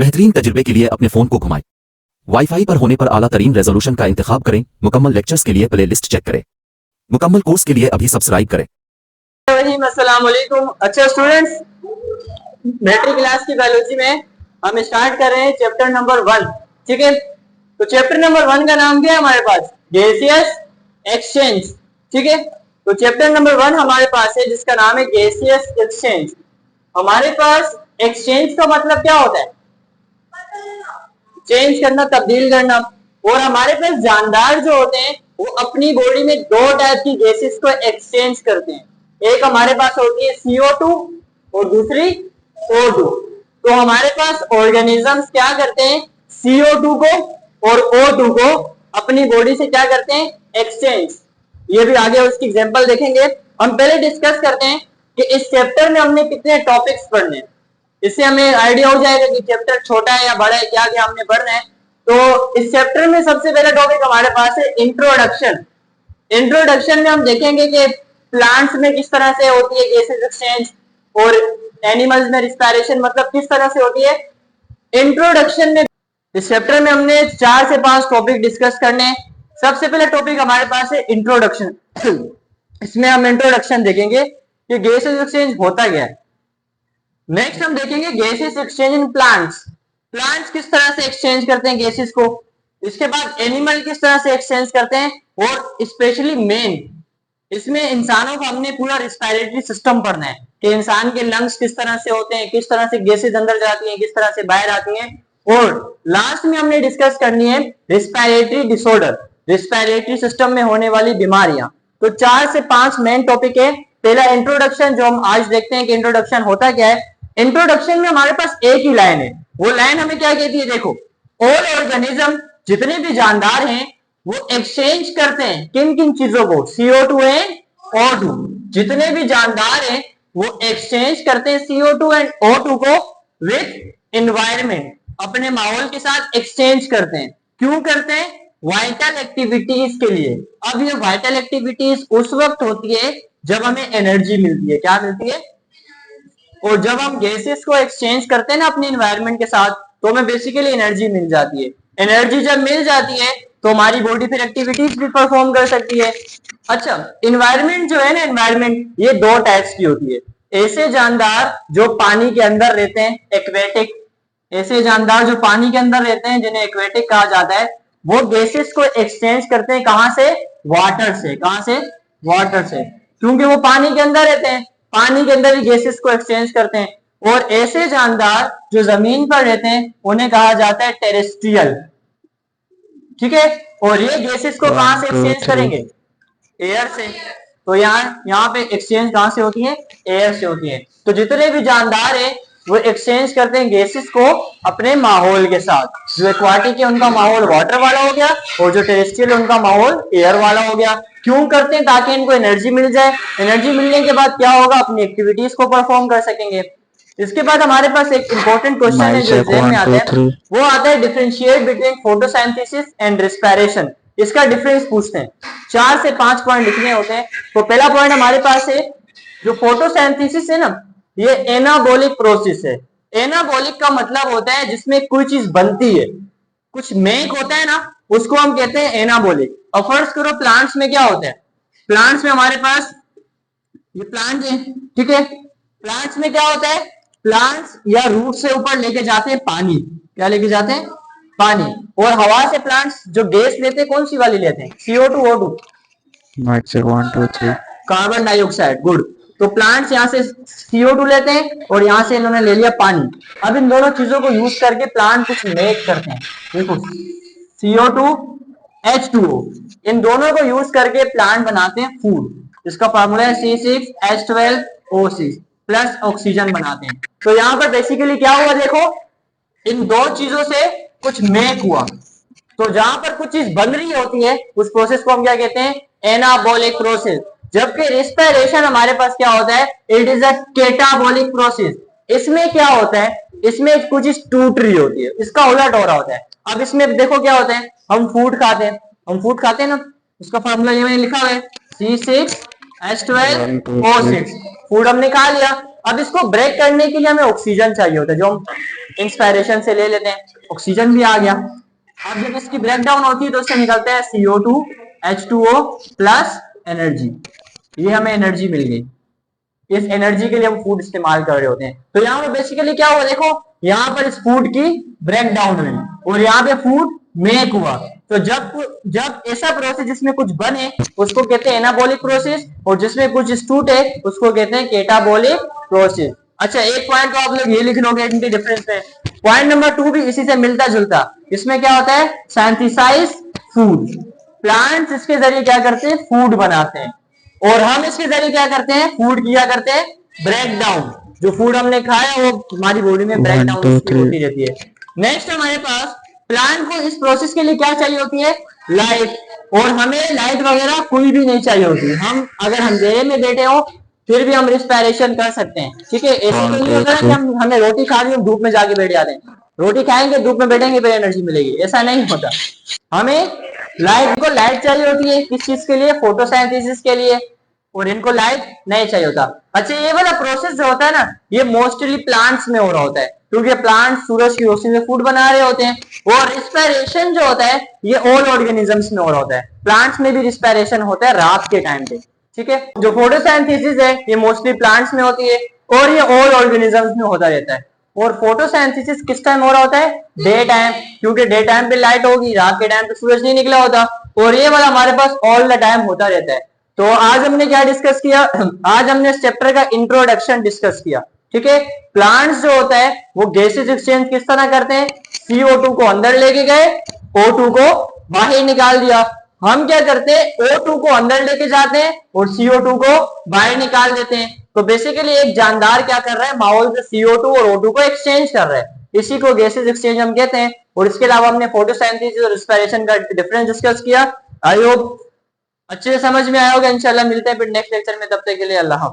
बेहतरीन तजुर्बे के लिए अपने फोन को घुमाएं। वाईफाई पर होने पर आला तरीन रेजोल्यूशन का इंतखाब करें। मुकम्मल लेक्चर्स के लिए प्ले लिस्ट चेक करें। मुकम्मल कोर्स के लिए अभी सब्सक्राइब करें। अस्सलाम वालेकुम। अच्छा स्टूडेंट्स, बैटरी क्लास की बायोलॉजी में हम स्टार्ट कर रहे हैं चैप्टर नंबर 1। ठीक है, तो चैप्टर नंबर 1 का नाम क्या है हमारे पास? Gaseous exchange. ठीक है, तो चैप्टर नंबर 1 हमारे पास है जिसका नाम है गैसियस एक्सचेंज। हमारे पास एक्सचेंज का मतलब क्या होता है? चेंज करना, तब्दील करना। और हमारे पास जानदार जो होते हैं वो अपनी बॉडी में दो टाइप की गैसेस को एक्सचेंज करते हैं। एक हमारे पास होती है CO2 और दूसरी O2। तो हमारे पास ऑर्गेनिजम्स क्या करते हैं? CO2 को और O2 को अपनी बॉडी से क्या करते हैं? एक्सचेंज। ये भी आगे उसकी एग्जांपल देखेंगे। हम पहले डिस्कस करते हैं कि इस चैप्टर में हमने कितने टॉपिक्स पढ़ने हैं। इससे हमें आइडिया हो जाएगा कि चैप्टर छोटा है या बड़ा है, क्या क्या हमने पढ़ना है। तो इस चैप्टर में सबसे पहला टॉपिक हमारे पास है इंट्रोडक्शन। इंट्रोडक्शन में हम देखेंगे कि प्लांट्स में किस तरह से होती है गैसेस एक्सचेंज और एनिमल्स में रिस्पायरेशन मतलब किस तरह से होती है। इंट्रोडक्शन में इस चैप्टर में हमने 4 से 5 टॉपिक डिस्कस करने हैं। सबसे पहला टॉपिक हमारे पास है इंट्रोडक्शन। इसमें हम इंट्रोडक्शन देखेंगे कि गैसेस एक्सचेंज होता क्या है। नेक्स्ट हम देखेंगे gases exchange in plants. Plants किस तरह से एक्सचेंज करते हैं गैसेस को। इसके बाद एनिमल किस तरह से एक्सचेंज करते हैं और स्पेशली मेन इसमें इंसानों का हमने पूरा रिस्पायरेटरी सिस्टम पढ़ना है कि इंसान के लंग्स किस तरह से होते हैं, किस तरह से गैसेस अंदर जाती हैं, किस तरह से बाहर आती हैं। और लास्ट में हमने डिस्कस करनी है रिस्पायरेटरी डिसऑर्डर, रिस्पायरेटरी सिस्टम में होने वाली बीमारियां। तो 4 से 5 मेन टॉपिक है। पहला इंट्रोडक्शन, जो हम आज देखते हैं कि इंट्रोडक्शन होता क्या है। इंट्रोडक्शन में हमारे पास एक ही लाइन है। वो लाइन हमें क्या कहती है? देखो, ऑल ऑर्गेनिज्म, जितने भी जानदार हैं वो एक्सचेंज करते हैं किन किन चीजों को? CO2 and O2। जितने भी जानदार हैं वो एक्सचेंज करते हैं CO2 एंड O2 को विथ एनवायरमेंट, अपने माहौल के साथ एक्सचेंज करते हैं। क्यों करते हैं? वाइटल एक्टिविटीज के लिए। अब ये वाइटल एक्टिविटीज उस वक्त होती है जब हमें एनर्जी मिलती है। क्या मिलती है? और जब हम गैसेस को एक्सचेंज करते हैं ना अपने एनवायरनमेंट के साथ, तो हमें बेसिकली एनर्जी मिल जाती है। एनर्जी जब मिल जाती है तो हमारी बॉडी फिर एक्टिविटीज भी परफॉर्म कर सकती है। अच्छा, एनवायरनमेंट जो है ना, एनवायरनमेंट ये 2 टाइप्स की होती है। ऐसे जानदार जो पानी के अंदर रहते हैं, एक्वेटिक। ऐसे जानदार जो पानी के अंदर रहते हैं जिन्हें एक्वेटिक कहा जाता है, वो गैसेस को एक्सचेंज करते हैं। कहां से? वाटर से। कहां से? वाटर से, क्योंकि वो पानी के अंदर रहते हैं, पानी के अंदर ही गैसेस को एक्सचेंज करते हैं। और ऐसे जानदार जो जमीन पर रहते हैं उन्हें कहा जाता है टेरेस्ट्रियल। ठीक है, और ये गैसेस को कहां से एक्सचेंज करेंगे? एयर से। तो यहाँ पे एक्सचेंज कहां से होती है? एयर से होती है। तो जितने भी जानदार है वो एक्सचेंज करते हैं गैसेस को अपने माहौल के साथ। जो एक्वाटिक है उनका माहौल वाटर वाला हो गया और जो टेरेस्ट्रियल उनका माहौल एयर वाला हो गया। क्यों करते हैं? ताकि इनको एनर्जी मिल जाए। एनर्जी मिलने के बाद क्या होगा? अपनी एक्टिविटीज को परफॉर्म कर सकेंगे। इसके बाद हमारे पास एक इंपॉर्टेंट क्वेश्चन है जो एग्जाम में आता है, वो आता है differentiate between photosynthesis and respiration. इसका डिफरेंस पूछते हैं। 4 से 5 पॉइंट लिखने होते हैं। तो पहला पॉइंट हमारे पास है, जो फोटोसिंथेसिस है ना, ये एनाबॉलिक प्रोसेस है। एनाबॉलिक का मतलब होता है जिसमें कोई चीज बनती है, कुछ मेक होता है ना, उसको हम कहते हैं एनाबॉलिक। और फर्स्ट करो प्लांट्स में क्या होता है? प्लांट्स में हमारे पास ये प्लांट है, ठीक है। प्लांट्स में क्या होता है? प्लांट्स या रूट से ऊपर लेके जाते हैं पानी। क्या लेके जाते हैं? पानी। और हवा से प्लांट्स जो गैस लेते हैं कौन सी वाली लेते हैं? CO2 O2? 1 2 3 carbon dioxide. Good. तो प्लांट्स यहाँ से CO2 लेते हैं और यहाँ से इन्होंने ले लिया पानी। अब इन दोनों चीजों को यूज करके प्लांट कुछ मेक करते हैं। देखो, CO2 H2O, इन दोनों को यूज करके प्लांट बनाते हैं फूड। इसका फॉर्मूला है C6H12O6 प्लस ऑक्सीजन बनाते हैं। तो यहाँ पर बेसिकली क्या हुआ? देखो, इन 2 चीजों से कुछ मेक हुआ। तो जहां पर कुछ चीज बन रही होती है उस प्रोसेस को हम क्या कहते हैं? Anabolic process. जबकि रिस्पायरेशन हमारे पास क्या होता है? It is a catabolic process. इसमें क्या होता है? इसमें कुछ चीज टूट रही होती है, इसका उलट हो रहा होता है। अब इसमें देखो क्या होता है, हम फूड खाते हैं, हम फूड खाते हैं ना, उसका फॉर्मूला ये मैंने लिखा हुआ है C6H12O6। फूड हमने खा लिया, अब इसको ब्रेक करने के लिए हमें ऑक्सीजन चाहिए होता है, जो हम इंस्पायरेशन से ले लेते हैं। ऑक्सीजन भी आ गया। अब जब इसकी ब्रेक डाउन होती है तो उससे निकलता है CO2 H2O प्लस एनर्जी। ये हमें एनर्जी मिल गई। इस एनर्जी के लिए हम फूड इस्तेमाल कर रहे होते हैं। तो यहाँ पे बेसिकली क्या हुआ, देखो यहाँ पर इस फूड की ब्रेक डाउन हुई और यहाँ पे फूड मेक हुआ। तो जब ऐसा प्रोसेस जिसमें कुछ बने उसको कहते हैं एनाबॉलिक प्रोसेस, और जिसमें कुछ टूटे उसको कहते हैं केटाबॉलिक प्रोसेस। अच्छा, एक पॉइंट तो आप लोग ये लिख लोगे इनके डिफरेंस में। पॉइंट नंबर 2 भी इसी से मिलता जुलता। इसमें क्या होता है, सिंथेसाइज फूड। प्लांट्स इसके जरिए क्या करते हैं, फूड बनाते हैं, और हम इसके जरिए क्या करते हैं, फूड किया करते हैं ब्रेक डाउन। जो फूड हमने खाया वो हमारी बॉडी में ब्रेक डाउन होती रहती है। नेक्स्ट हमारे पास प्लांट को इस प्रोसेस के लिए क्या चाहिए होती है, लाइट। और हमें लाइट वगैरह कोई भी नहीं चाहिए होती। हम अगर अंधेरे में बैठे हो फिर भी हम रिस्पायरेशन कर सकते हैं, ठीक है। ऐसे तो नहीं होता ना कि हमें रोटी खा ली हम धूप में जाके बैठ जाते हैं, रोटी खाएंगे धूप में बैठेंगे फिर एनर्जी मिलेगी, ऐसा नहीं होता। हमें लाइट चाहिए होती है किस चीज के लिए, फोटोसिंथेसिस के लिए, और इनको लाइट नहीं चाहिए होता। अच्छा, ये वाला प्रोसेस जो होता है ना, ये मोस्टली प्लांट्स में हो रहा होता है, क्योंकि प्लांट्स सूरज की रोशनी में फूड बना रहे होते हैं। और रिस्पायरेशन जो होता है ये ऑल ऑर्गेनिजम्स में हो रहा होता है। प्लांट्स में भी रिस्पायरेशन होता है रात के टाइम पे, ठीक है। जो फोटोसिंथेसिस है ये मोस्टली प्लांट्स में होती है और ये ऑल ऑर्गेनिजम्स में होता रहता है। और फोटोसिंथेसिस किस टाइम हो रहा होता है, डे टाइम, क्योंकि डे टाइम पे लाइट होगी, रात के टाइम पे सूरज नहीं निकला होता। और ये वाला हमारे पास ऑल द टाइम होता रहता है। तो आज हमने क्या डिस्कस किया, आज हमने इस चैप्टर का इंट्रोडक्शन डिस्कस किया, ठीक है। प्लांट्स जो होता है वो गैसेस एक्सचेंज किस तरह करते हैं, CO2 को अंदर लेके गए, O2 को बाहर निकाल दिया। हम क्या करते हैं, O2 को अंदर लेके जाते हैं और CO2 को बाहर निकाल देते हैं। तो बेसिकली एक जानदार क्या कर रहा है, माहौल से CO2 और O2 को एक्सचेंज कर रहा है, इसी को गैसेस एक्सचेंज हम कहते हैं। और इसके अलावा हमने फोटोसिंथेसिस और रिस्पायरेशन का डिफरेंस डिस्कस किया। आई होप अच्छे से समझ में आया होगा। इंशाल्लाह मिलते हैं फिर नेक्स्ट लेक्चर में, तब तक के लिए अल्लाह हाफ़िज़।